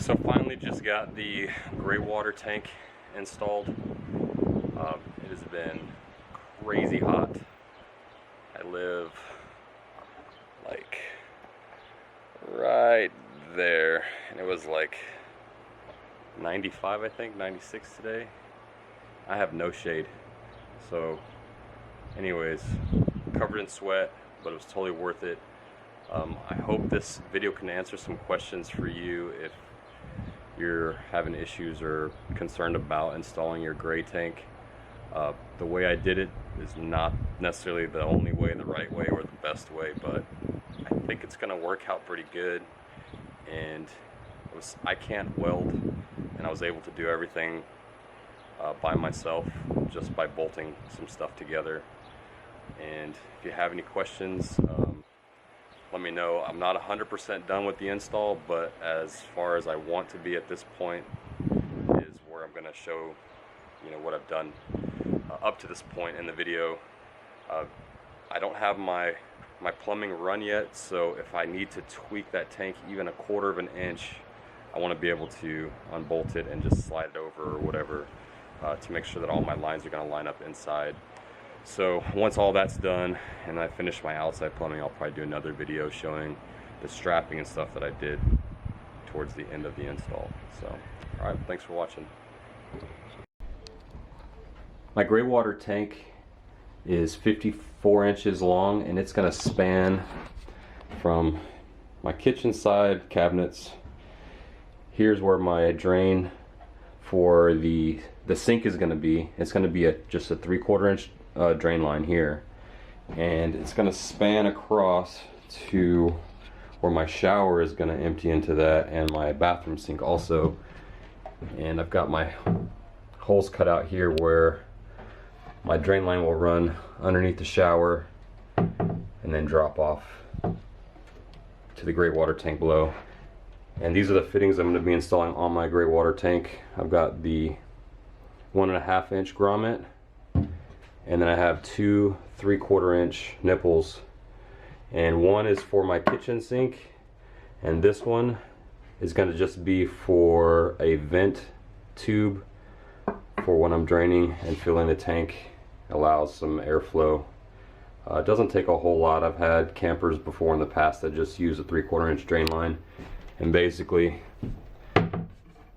So finally just got the gray water tank installed. It has been crazy hot. I live like right there, and it was like 95, I think, 96 today. I have no shade. So anyways, covered in sweat, but it was totally worth it. I hope this video can answer some questions for you if you're having issues or concerned about installing your gray tank. The way I did it is not necessarily the only way, the right way, or the best way, but I think it's gonna work out pretty good. And I can't weld, and I was able to do everything by myself just by bolting some stuff together. And if you have any questions, let me know. I'm not 100% done with the install, but as far as I want to be at this point is where I'm going to show, what I've done up to this point in the video. I don't have my plumbing run yet, so if I need to tweak that tank even 1/4 of an inch, I want to be able to unbolt it and just slide it over or whatever to make sure that all my lines are going to line up inside. So once all that's done and I finish my outside plumbing, I'll probably do another video showing the strapping and stuff that I did towards the end of the install. So, alright, thanks for watching. My gray water tank is 54 inches long, and it's going to span from my kitchen side cabinets. Here's where my drain for the sink is going to be. It's going to be just a 3/4 inch drain line here, and it's going to span across to where my shower is going to empty into that, and my bathroom sink also. And I've got my holes cut out here where my drain line will run underneath the shower and then drop off to the gray water tank below. And these are the fittings I'm going to be installing on my gray water tank. I've got the 1.5 inch grommet, and then I have 2 3/4 inch nipples, and one is for my kitchen sink, and this one is going to just be for a vent tube for when I'm draining and filling the tank. Allows some airflow. It doesn't take a whole lot. I've had campers before in the past that just use a 3/4 inch drain line, and basically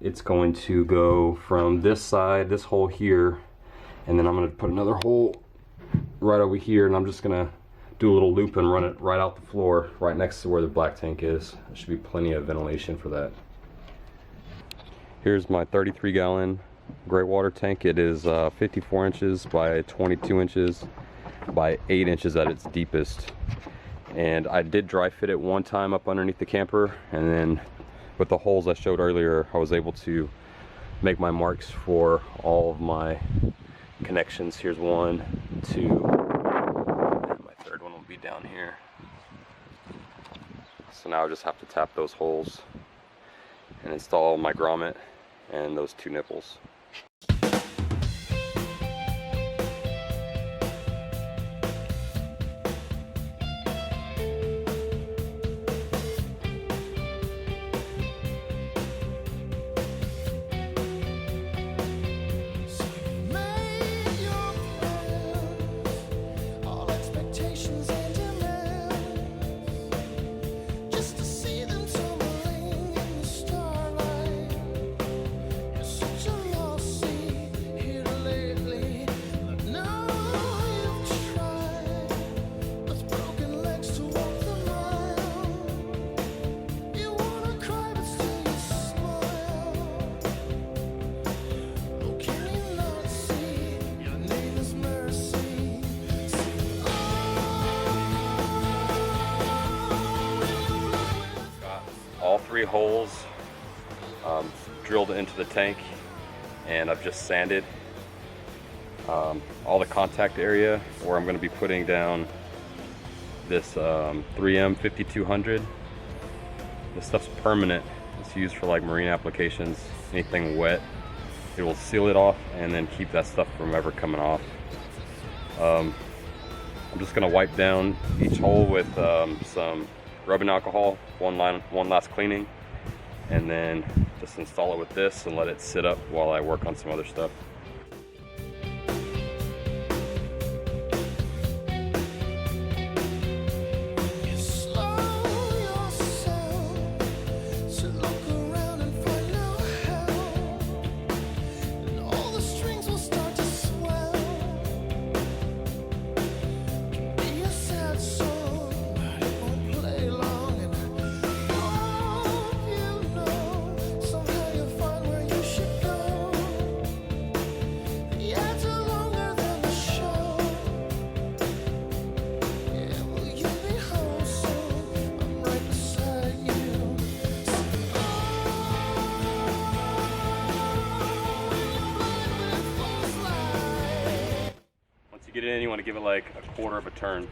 it's going to go from this side, this hole here, and then I'm going to put another hole right over here, and I'm just going to do a little loop and run it right out the floor right next to where the black tank is. There should be plenty of ventilation for that. Here's my 33 gallon gray water tank. It is 54 inches by 22 inches by 8 inches at its deepest. And I did dry fit it one time up underneath the camper, and then with the holes I showed earlier, I was able to make my marks for all of my connections. Here's 1, 2, and my third one will be down here. So now I just have to tap those holes and install my grommet and those 2 nipples. All 3 holes drilled into the tank, and I've just sanded all the contact area where I'm going to be putting down this 3M 5200. This stuff's permanent. It's used for like marine applications, anything wet. It will seal it off and then keep that stuff from ever coming off. I'm just going to wipe down each hole with some rubbing alcohol, one last cleaning, and then just install it with this and let it sit up while I work on some other stuff. Get it in, you want to give it like a quarter of a turn.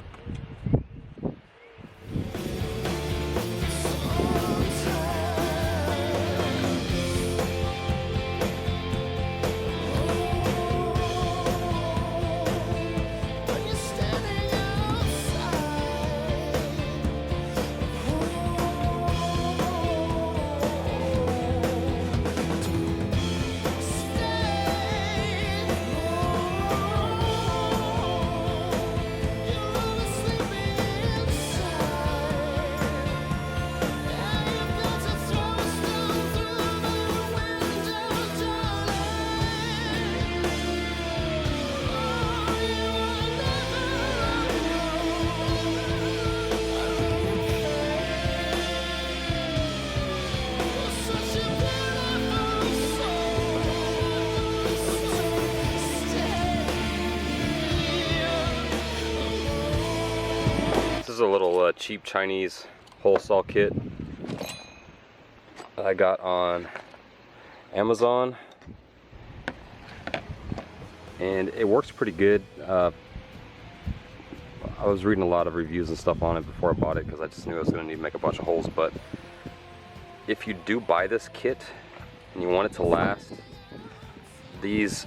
This is a little cheap Chinese hole saw kit that I got on Amazon, and it works pretty good. I was reading a lot of reviews and stuff on it before I bought it because I just knew I was going to need to make a bunch of holes. But if you do buy this kit and you want it to last, these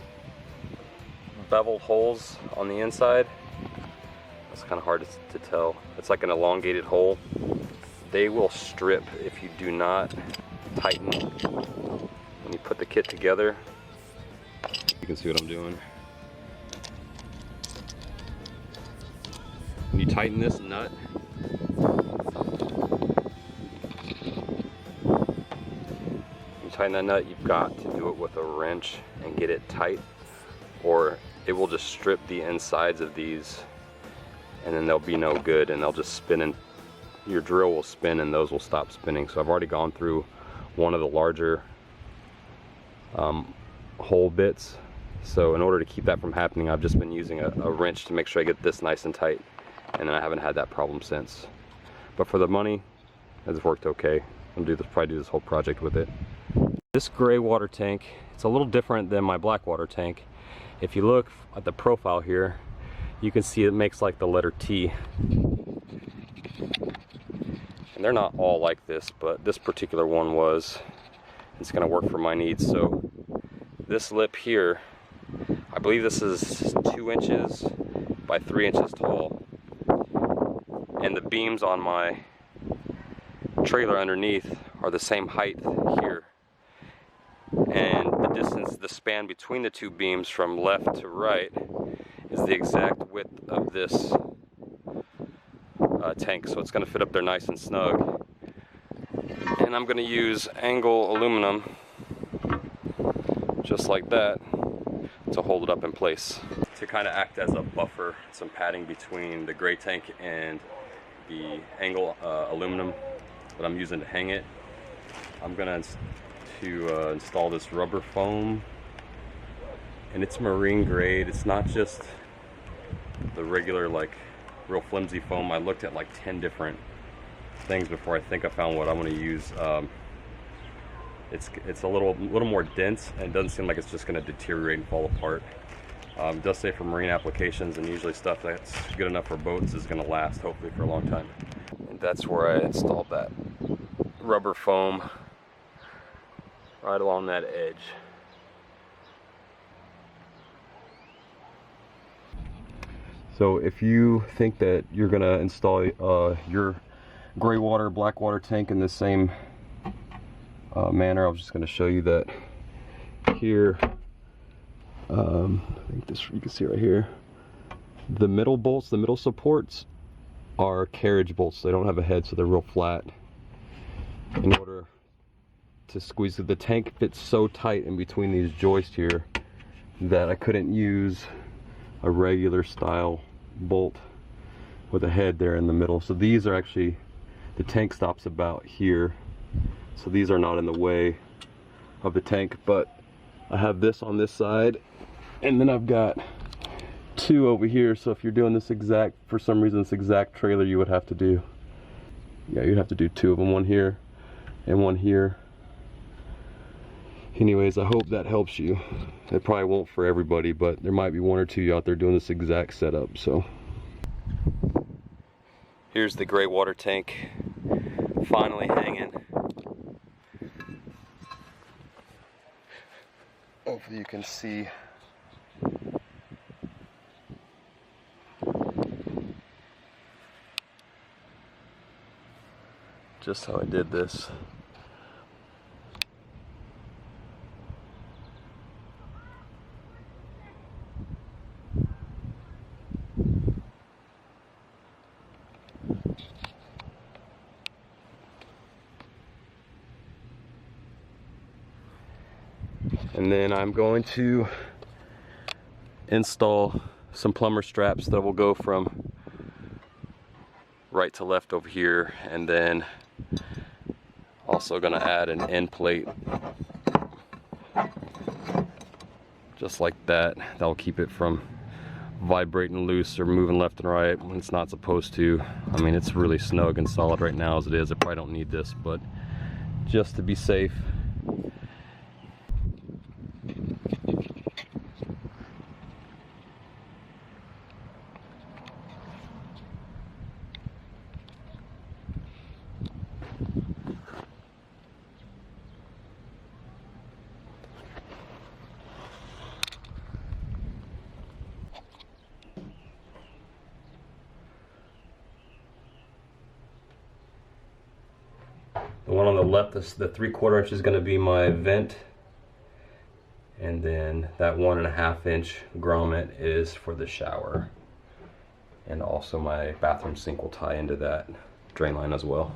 beveled holes on the inside, it's kind of hard to tell. It's like an elongated hole. They will strip if you do not tighten when you put the kit together. You can see what I'm doing. When you tighten this nut, you've got to do it with a wrench and get it tight, or it will just strip the insides of these, and then they'll be no good, and they'll just spin, and your drill will spin and those will stop spinning. So I've already gone through one of the larger hole bits. So in order to keep that from happening, I've just been using a wrench to make sure I get this nice and tight, and then I haven't had that problem since. But for the money, it's worked okay. I'm gonna probably do this whole project with it. This gray water tank, it's a little different than my black water tank. If you look at the profile here, you can see it makes like the letter T. And they're not all like this, but this particular one was. It's gonna work for my needs. So this lip here, I believe this is 2 inches by 3 inches tall. And the beams on my trailer underneath are the same height here. And the distance, the span between the two beams from left to right is the exact width of this tank, so it's going to fit up there nice and snug. And I'm going to use angle aluminum just like that to hold it up in place, to kind of act as a buffer, some padding between the gray tank and the angle aluminum that I'm using to hang it. I'm going to install this rubber foam, and it's marine grade. It's not just the regular like real flimsy foam. I looked at like 10 different things before I think I found what I want to use. It's a little more dense, and it doesn't seem like it's just going to deteriorate and fall apart. It does say for marine applications, and usually stuff that's good enough for boats is going to last hopefully for a long time. And that's where I installed that rubber foam right along that edge. So if you think that you're gonna install your gray water, black water tank in the same manner. I was just going to show you that here. I think this, you can see right here, the middle bolts, the middle supports are carriage bolts. They don't have a head, so they're real flat. In order to squeeze, the tank fits so tight in between these joists here that I couldn't use a regular style bolt with a head there in the middle. So these are actually, the tank stops about here, so these are not in the way of the tank, but I have this on this side, and then I've got two over here. So if you're doing this exact, for some reason, this exact trailer, you would have to do, yeah, you'd have to do two of them, one here and one here. Anyways, I hope that helps you. It probably won't for everybody, but there might be one or two out there doing this exact setup. So here's the gray water tank finally hanging. Hopefully you can see. Just how I did this. And then I'm going to install some plumber straps that will go from right to left over here, and then also going to add an end plate just like that. That'll keep it from vibrating loose or moving left and right when it's not supposed to. I mean, it's really snug and solid right now as it is. I probably don't need this, but just to be safe. The one on the left, the 3/4 inch is going to be my vent, and then that 1.5 inch grommet is for the shower, and also my bathroom sink will tie into that drain line as well.